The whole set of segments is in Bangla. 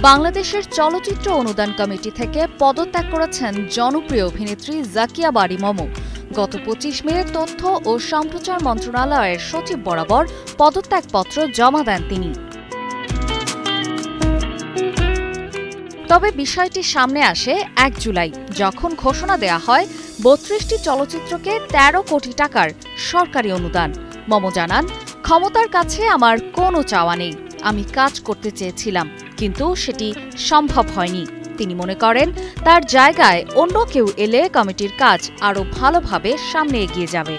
বাংলাদেশের চলচ্চিত্র অনুদান কমিটি থেকে পদত্যাগ করেছেন জনপ্রিয় অভিনেত্রী জাকিয়া বারী মম। গত ২৫ মে তথ্য ও সম্প্রচার মন্ত্রণালয়ের সচিব বরাবর পদত্যাগপত্র জমা দেন তিনি। তবে বিষয়টি সামনে আসে ১ জুলাই, যখন ঘোষণা দেয়া হয় ৩২টি চলচ্চিত্রকে ১৩ কোটি টাকার সরকারি অনুদান। মম জানান, ক্ষমতার কাছে আমার কোনো চাওয়া নেই। আমি কাজ করতে চেয়েছিলাম, কিন্তু সেটি সম্ভব হয়নি। তিনি মনে করেন, তার জায়গায় অন্য কেউ এলে কমিটির কাজ আরও ভালোভাবে সামনে এগিয়ে যাবে।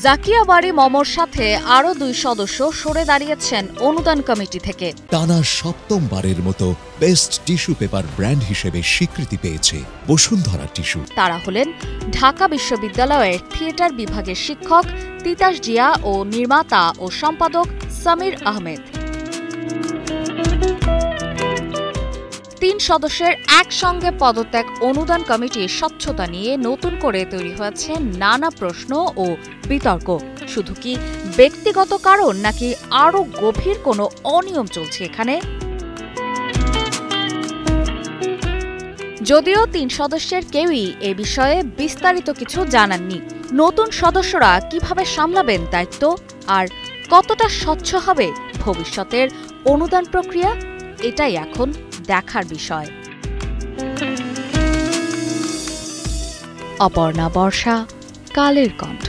জাকিয়া বারী মমর সাথে আরও ২ সদস্য সরে দাঁড়িয়েছেন অনুদান কমিটি থেকে। টানা ৭ম-বারের মতো বেস্ট টিস্যু পেপার ব্র্যান্ড হিসেবে স্বীকৃতি পেয়েছে বসুন্ধরা টিস্যু। তারা হলেন ঢাকা বিশ্ববিদ্যালয়ের থিয়েটার বিভাগের শিক্ষক তিতাস জিয়া ও নির্মাতা ও সম্পাদক সামির আহমেদ। ৩ সদস্যের একসঙ্গে পদত্যাগ অনুদান কমিটির স্বচ্ছতা নিয়ে নতুন করে তৈরি হয়েছে নানা প্রশ্ন ও বিতর্ক। শুধু কি ব্যক্তিগত কারণ, নাকি আরও গভীর কোনো অনিয়ম চলছে এখানে? যদিও ৩ সদস্যের কেউই এ বিষয়ে বিস্তারিত কিছু জানাননি। নতুন সদস্যরা কিভাবে সামলাবেন দায়িত্ব, আর কতটা স্বচ্ছ হবে ভবিষ্যতের অনুদান প্রক্রিয়া, এটাই এখন দেখার বিষয়। অপর্ণা বর্ষা, কালের কণ্ঠ।